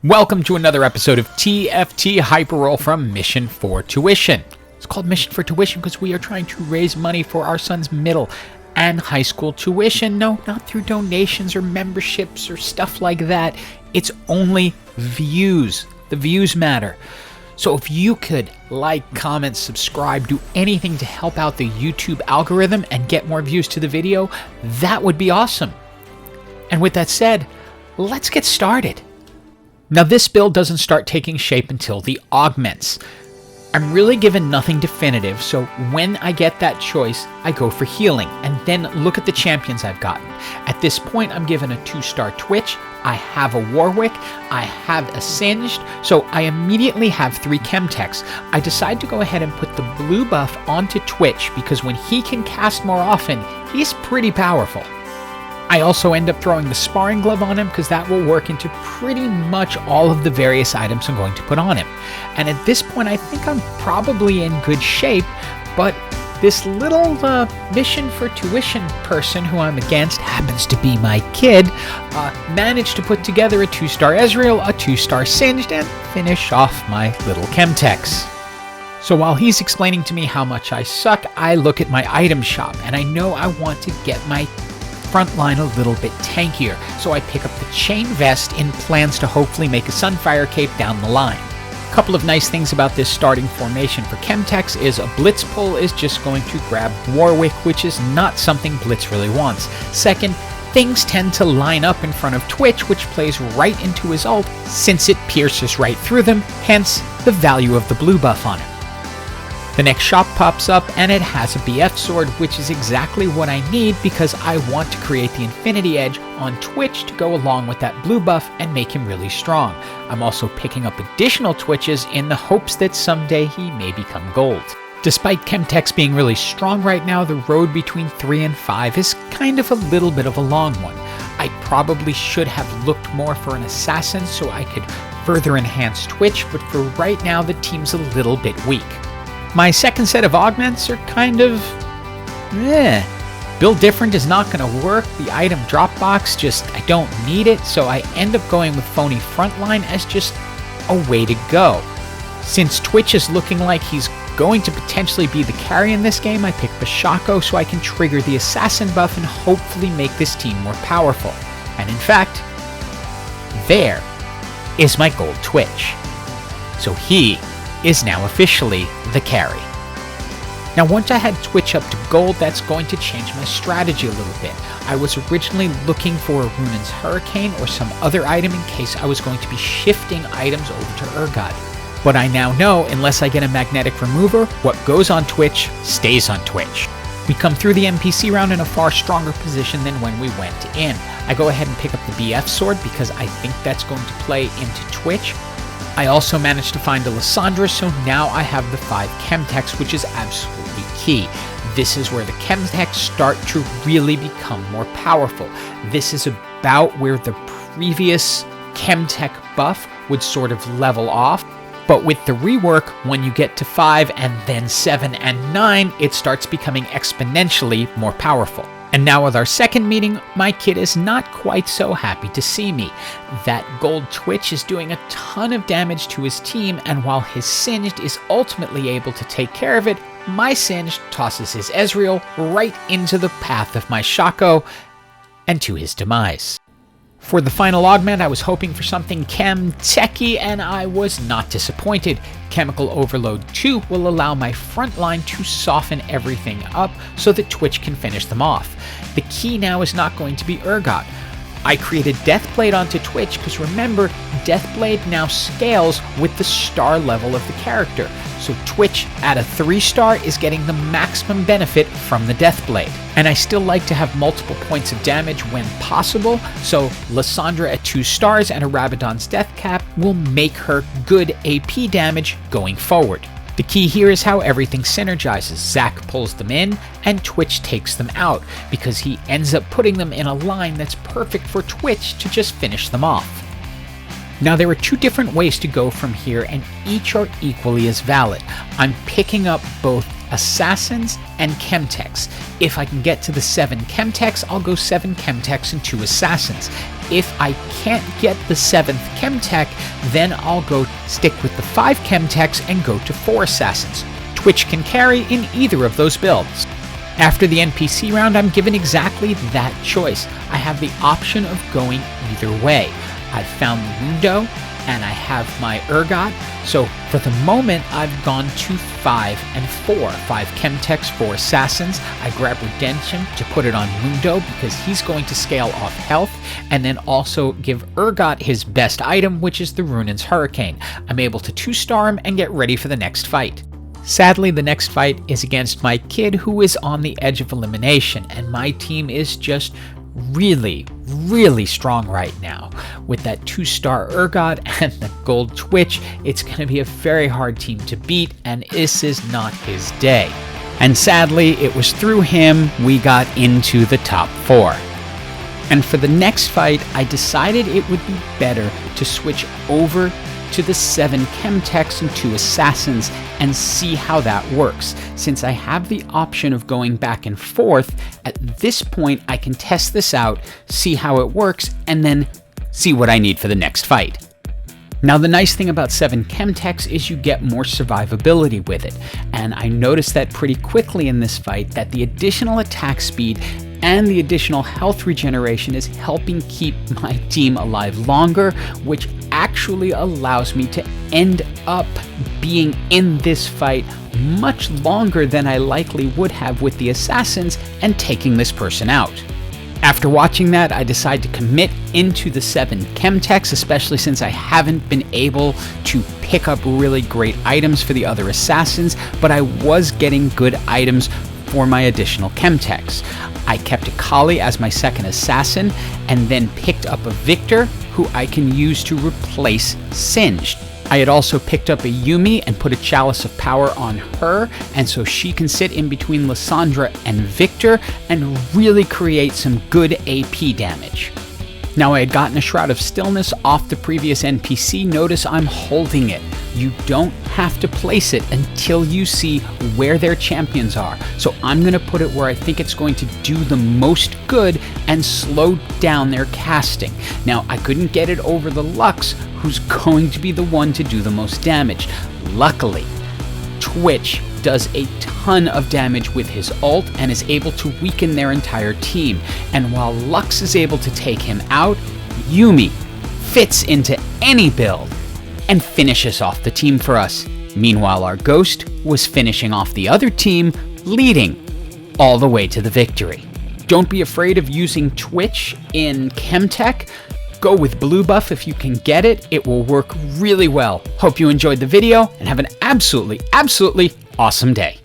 Welcome to another episode of TFT Hyperroll from Mission for Tuition. It's called Mission for Tuition because we are trying to raise money for our son's middle and high school tuition. No, not through donations or memberships or stuff like that. It's only views. The views matter. So if you could like, comment, subscribe, do anything to help out the YouTube algorithm and get more views to the video, that would be awesome. And with that said, let's get started. Now this build doesn't start taking shape until the augments. I'm really given nothing definitive, so when I get that choice, I go for healing, and then look at the champions I've gotten. At this point, I'm given a 2-star Twitch, I have a Warwick, I have a Singed, so I immediately have 3 Chemtechs. I decide to go ahead and put the blue buff onto Twitch, because when he can cast more often, he's pretty powerful. I also end up throwing the sparring glove on him because that will work into pretty much all of the various items I'm going to put on him. And at this point, I think I'm probably in good shape, but this little mission for tuition person who I'm against happens to be my kid, managed to put together a 2-star Ezreal, a 2-star Singed, and finish off my little Chemtechs. So while he's explaining to me how much I suck, I look at my item shop, and I know I want to get my front line a little bit tankier, so I pick up the chain vest in plans to hopefully make a Sunfire cape down the line. A couple of nice things about this starting formation for Chemtechs is a Blitz pull is just going to grab Warwick, which is not something Blitz really wants. Second, things tend to line up in front of Twitch, which plays right into his ult since it pierces right through them, hence the value of the blue buff on him. The next shop pops up and it has a BF sword, which is exactly what I need because I want to create the Infinity Edge on Twitch to go along with that blue buff and make him really strong. I'm also picking up additional Twitches in the hopes that someday he may become gold. Despite Chemtechs being really strong right now, the road between 3 and 5 is kind of a little bit of a long one. I probably should have looked more for an assassin so I could further enhance Twitch, but for right now the team's a little bit weak. My second set of augments are kind of Build different is not going to work. The item drop box I don't need it, so I end up going with Phony Frontline as just a way to go. Since Twitch is looking like he's going to potentially be the carry in this game, I pick Bashako so I can trigger the assassin buff and hopefully make this team more powerful. And in fact, there is my gold Twitch. So he is now officially the carry. Now once I had Twitch up to gold, that's going to change my strategy a little bit. I was originally looking for a Runan's Hurricane or some other item in case I was going to be shifting items over to urgot. But I now know, unless I get a magnetic remover, what goes on Twitch stays on Twitch. We come through the NPC round in a far stronger position than when we went in. I go ahead and pick up the BF sword because I think that's going to play into Twitch. I also managed to find a Lysandra, so now I have the 5 Chemtechs, which is absolutely key. This is where the Chemtechs start to really become more powerful. This is about where the previous Chemtech buff would sort of level off, but with the rework, when you get to 5 and then 7 and 9, it starts becoming exponentially more powerful. And now with our second meeting, my kid is not quite so happy to see me. That gold Twitch is doing a ton of damage to his team, and while his Singed is ultimately able to take care of it, my Singed tosses his Ezreal right into the path of my Shaco and to his demise. For the final augment, I was hoping for something Chemtech-y, and I was not disappointed. Chemical Overload 2 will allow my front line to soften everything up so that Twitch can finish them off. The key now is not going to be urgot. I created Deathblade onto Twitch because remember, Deathblade now scales with the star level of the character. So Twitch at a 3-star is getting the maximum benefit from the Deathblade. And I still like to have multiple points of damage when possible, so Lysandra at 2 stars and a Rabadon's Death Cap will make her good AP damage going forward. The key here is how everything synergizes. Zac pulls them in, and Twitch takes them out, because he ends up putting them in a line that's perfect for Twitch to just finish them off. Now there are 2 different ways to go from here, and each are equally as valid. I'm picking up both Assassins and Chemtechs. If I can get to the 7 Chemtechs, I'll go 7 Chemtechs and 2 Assassins. If I can't get the 7th Chemtech, then I'll go stick with the 5 Chemtechs and go to 4 Assassins. Twitch can carry in either of those builds. After the NPC round, I'm given exactly that choice. I have the option of going either way. I've found the Mundo, and I have my Urgot, so for the moment I've gone to 5 and 4. 5 Chemtechs, 4 Assassins. I grab Redemption to put it on Mundo because he's going to scale off health, and then also give Urgot his best item, which is the Runin's Hurricane. I'm able to 2-star him and get ready for the next fight. Sadly, the next fight is against my kid, who is on the edge of elimination, and my team is just really strong right now. With that 2-star Urgot and the gold Twitch, it's going to be a very hard team to beat, and this is not his day. And sadly, it was through him we got into the top 4. And for the next fight, I decided it would be better to switch over to the 7 Chemtechs and 2 Assassins and see how that works. Since I have the option of going back and forth, at this point I can test this out, see how it works, and then see what I need for the next fight. Now, the nice thing about 7 Chemtechs is you get more survivability with it, and I noticed that pretty quickly in this fight that the additional attack speed and the additional health regeneration is helping keep my team alive longer, which actually allows me to end up being in this fight much longer than I likely would have with the Assassins and taking this person out. After watching that, I decided to commit into the 7 Chemtechs, especially since I haven't been able to pick up really great items for the other Assassins, but I was getting good items for my additional Chemtechs. I kept a Kali as my 2nd Assassin, and then picked up a Victor, who I can use to replace Singed. I had also picked up a Yumi and put a Chalice of Power on her, and so she can sit in between Lysandra and Victor and really create some good AP damage. Now, I had gotten a Shroud of Stillness off the previous NPC. Notice I'm holding it. You don't have to place it until you see where their champions are. So I'm going to put it where I think it's going to do the most good and slow down their casting. Now, I couldn't get it over the Lux, who's going to be the one to do the most damage. Luckily, Twitch does a ton of damage with his ult and is able to weaken their entire team. And while Lux is able to take him out, Yumi fits into any build and finishes off the team for us. Meanwhile, our Ghost was finishing off the other team, leading all the way to the victory. Don't be afraid of using Twitch in Chemtech. Go with blue buff if you can get it. It will work really well. Hope you enjoyed the video and have an absolutely awesome day.